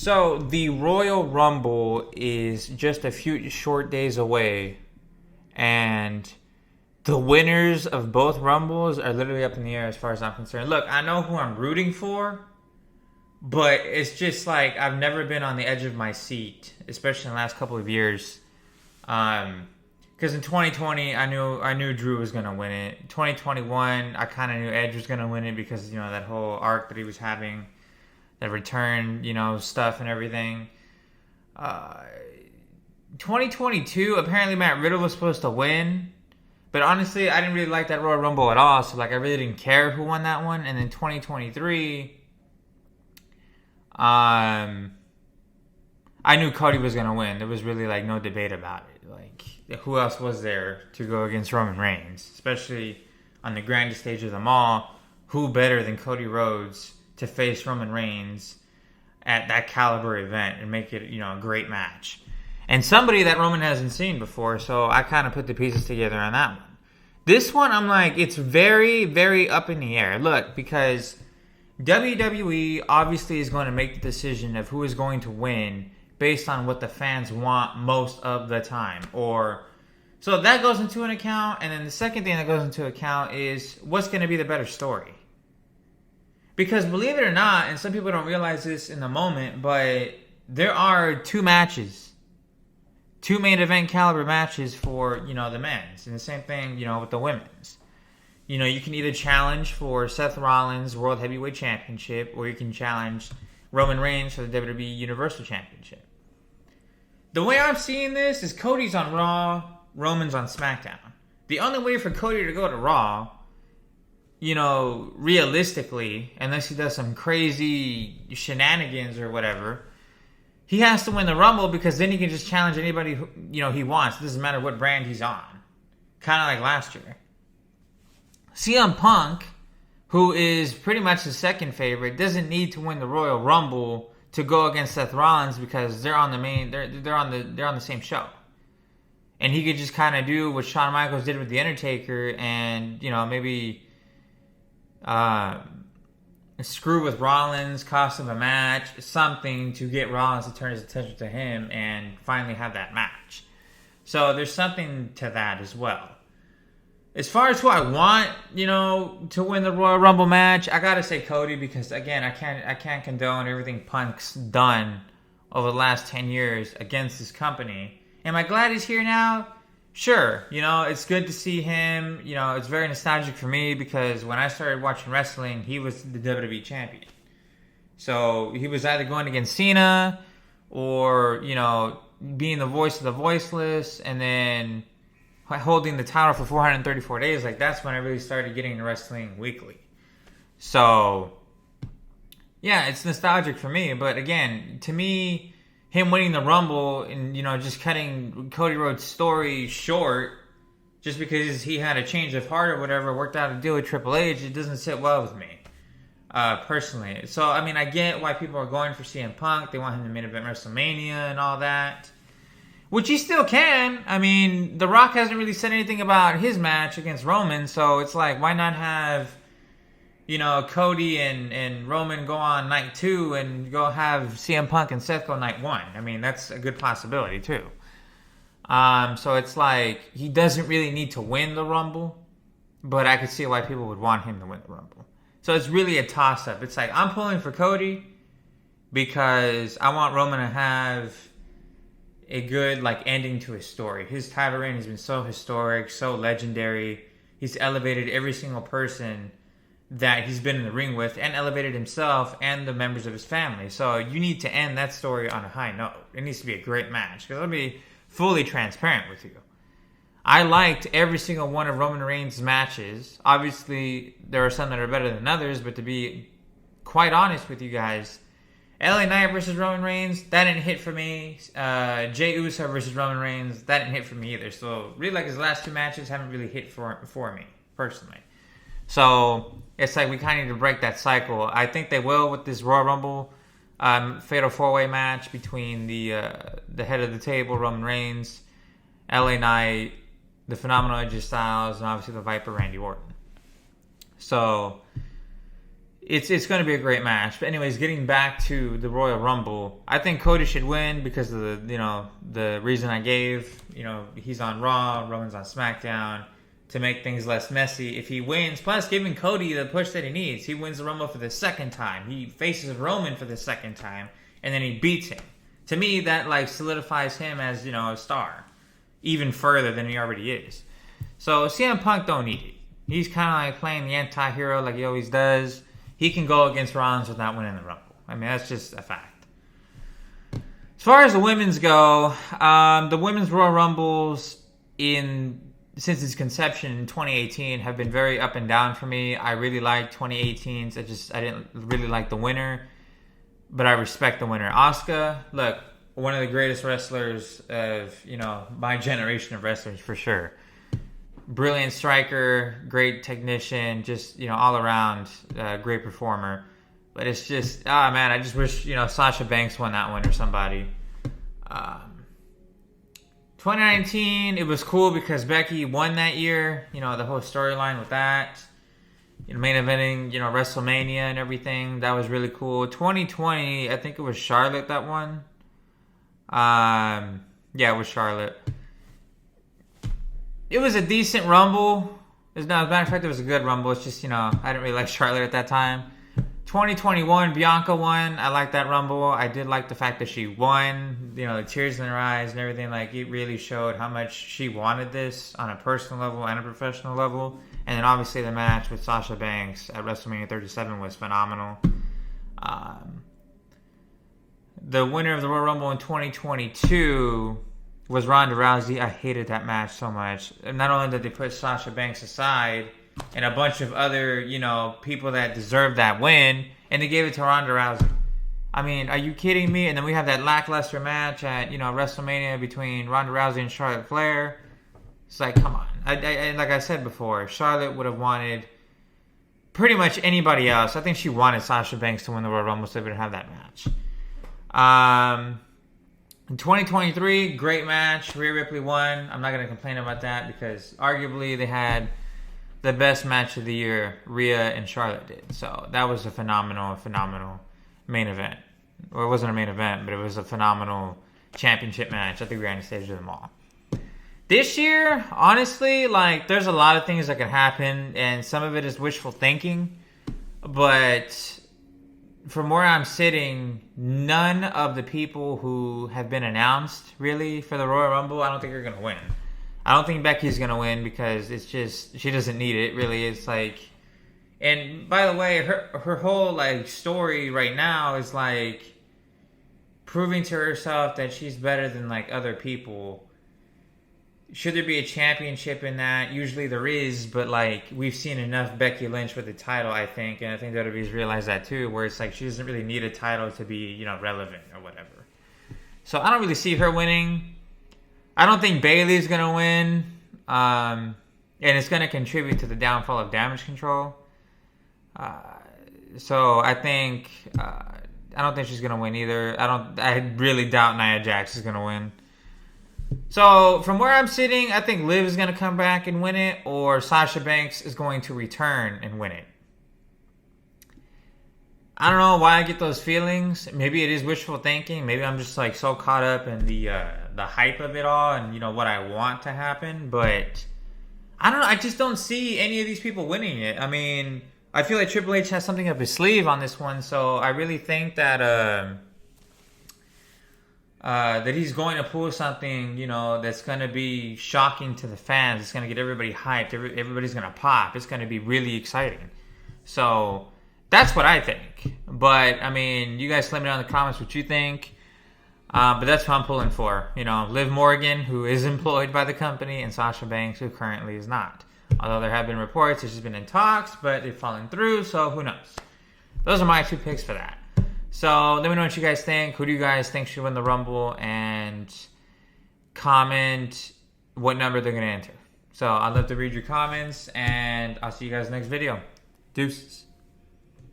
So the Royal Rumble is just a few short days away, and the winners of both Rumbles are literally up in the air as far as I'm concerned. Look, I know who I'm rooting for, but it's just like I've never been on the edge of my seat, especially in the last couple of years. Because in 2020, I knew Drew was gonna win it. 2021, I kind of knew Edge was gonna win it because that whole arc that he was having, the return, stuff and everything. 2022, apparently Matt Riddle was supposed to win, but honestly, I didn't really like that Royal Rumble at all. So I really didn't care who won that one. And then 2023, I knew Cody was gonna win. There was really no debate about it. Who else was there to go against Roman Reigns, especially on the grandest stage of them all? Who better than Cody Rhodes to face Roman Reigns at that caliber event and make it, a great match? And somebody that Roman hasn't seen before, so I kind of put the pieces together on that one. This one, I'm it's very, very up in the air. Look, because WWE obviously is going to make the decision of who is going to win based on what the fans want most of the time. So that goes into an account, and then the second thing that goes into account is what's going to be the better story. Because believe it or not, and some people don't realize this in the moment, but there are two matches. Two main event caliber matches for, the men's. And the same thing, with the women's. You can either challenge for Seth Rollins' World Heavyweight Championship, or you can challenge Roman Reigns for the WWE Universal Championship. The way I'm seeing this is Cody's on Raw, Roman's on SmackDown. The only way for Cody to go to Raw, realistically, unless he does some crazy shenanigans or whatever, he has to win the Rumble because then he can just challenge anybody he wants. It doesn't matter what brand he's on. Kind of like last year. CM Punk, who is pretty much the second favorite, doesn't need to win the Royal Rumble to go against Seth Rollins because they're on the same show. And he could just kind of do what Shawn Michaels did with The Undertaker and, maybe screw with Rollins, cost him a match, something to get Rollins to turn his attention to him and finally have that match. So there's something to that as well. As far as who I want, to win the Royal Rumble match, I gotta say Cody because again, I can't condone everything Punk's done over the last 10 years against this company. Am I glad he's here now? Sure. It's good to see him. It's very nostalgic for me because when I started watching wrestling, he was the WWE champion. So he was either going against Cena or, being the voice of the voiceless and then holding the title for 434 days. That's when I really started getting into wrestling weekly. So, yeah, it's nostalgic for me. But again, to me, him winning the Rumble and, just cutting Cody Rhodes' story short just because he had a change of heart or whatever, worked out a deal with Triple H, it doesn't sit well with me, personally. So, I get why people are going for CM Punk. They want him to main event WrestleMania and all that. Which he still can. The Rock hasn't really said anything about his match against Roman, so it's why not have, Cody and Roman go on night 2 and go have CM Punk and Seth go night 1. That's a good possibility too. So it's he doesn't really need to win the Rumble, but I could see why people would want him to win the Rumble. So it's really a toss-up. It's I'm pulling for Cody because I want Roman to have a good ending to his story. His title reign has been so historic, so legendary. He's elevated every single person that he's been in the ring with and elevated himself and the members of his family. So you need to end that story on a high note. It needs to be a great match. Because I'll be fully transparent with you. I liked every single one of Roman Reigns' matches. Obviously, there are some that are better than others, but to be quite honest with you guys, LA Knight versus Roman Reigns, that didn't hit for me. Jey Uso versus Roman Reigns, that didn't hit for me either. So, really, his last two matches haven't really hit for me, personally. So, it's we kind of need to break that cycle. I think they will with this Royal Rumble Fatal 4-Way match between the head of the table, Roman Reigns, LA Knight, the Phenomenal AJ Styles, and obviously the Viper, Randy Orton. So, it's going to be a great match. But anyways, getting back to the Royal Rumble, I think Cody should win because of the reason I gave. He's on Raw, Roman's on SmackDown, to make things less messy. If he wins, plus giving Cody the push that he needs, he wins the Rumble for the second time. He faces Roman for the second time, and then he beats him. To me, that solidifies him as a star, even further than he already is. So CM Punk don't need it. He's kind of playing the anti-hero like he always does. He can go against Rollins without winning the Rumble. I mean, that's just a fact. As far as the women's go, the women's Royal Rumbles since its conception in 2018 have been very up and down for me. I really like 2018's. I didn't really like the winner, but I respect the winner. Asuka, look, one of the greatest wrestlers of my generation of wrestlers for sure. Brilliant striker, great technician, just all around great performer. But it's just man, I just wish Sasha Banks won that one or somebody. 2019, it was cool because Becky won that year. The whole storyline with that, main eventing, WrestleMania and everything. That was really cool. 2020, I think it was Charlotte that won. Yeah, it was Charlotte. It was a decent Rumble. As a matter of fact, it was a good Rumble. It's just, I didn't really like Charlotte at that time. 2021, Bianca won. I liked that Rumble. I did like the fact that she won. The tears in her eyes and everything. It really showed how much she wanted this on a personal level and a professional level. And then obviously the match with Sasha Banks at WrestleMania 37 was phenomenal. The winner of the Royal Rumble in 2022 was Ronda Rousey. I hated that match so much. And not only did they put Sasha Banks aside and a bunch of other, people that deserved that win, and they gave it to Ronda Rousey. I mean, are you kidding me? And then we have that lackluster match at, WrestleMania between Ronda Rousey and Charlotte Flair. It's like, come on. I like I said before, Charlotte would have wanted pretty much anybody else. I think she wanted Sasha Banks to win the Royal Rumble so they would have that match. In 2023, great match. Rhea Ripley won. I'm not going to complain about that because arguably they had the best match of the year, Rhea and Charlotte did. So that was a phenomenal main event. Well, it wasn't a main event, but it was a phenomenal championship match. I think we ran the stage of them all. This year, honestly, there's a lot of things that could happen, and some of it is wishful thinking. But from where I'm sitting, none of the people who have been announced, really, for the Royal Rumble, I don't think are going to win. I don't think Becky's going to win because it's just, she doesn't need it, really. It's and by the way, her whole, story right now is, proving to herself that she's better than, other people. Should there be a championship in that? Usually there is, but, we've seen enough Becky Lynch with the title, I think, and I think WWE's realized that, too, where it's she doesn't really need a title to be, relevant or whatever. So I don't really see her winning. I don't think Bayley's going to win, and it's going to contribute to the downfall of Damage Control. So I think, I don't think she's going to win either. I really doubt Nia Jax is going to win. So from where I'm sitting, I think Liv is going to come back and win it, or Sasha Banks is going to return and win it. I don't know why I get those feelings. Maybe it is wishful thinking. Maybe I'm just so caught up in the hype of it all and what I want to happen. But I don't know. I just don't see any of these people winning it. I mean, I feel like Triple H has something up his sleeve on this one. So I really think that that he's going to pull something, that's going to be shocking to the fans. It's going to get everybody hyped. Everybody's going to pop. It's going to be really exciting. So that's what I think. But, I mean, you guys let me know in the comments what you think. But that's what I'm pulling for. Liv Morgan, who is employed by the company, and Sasha Banks, who currently is not. Although there have been reports that she's been in talks, but they've fallen through, so who knows. Those are my two picks for that. So let me know what you guys think. Who do you guys think should win the Rumble? And comment what number they're going to enter. So I'd love to read your comments, and I'll see you guys next video. Deuces.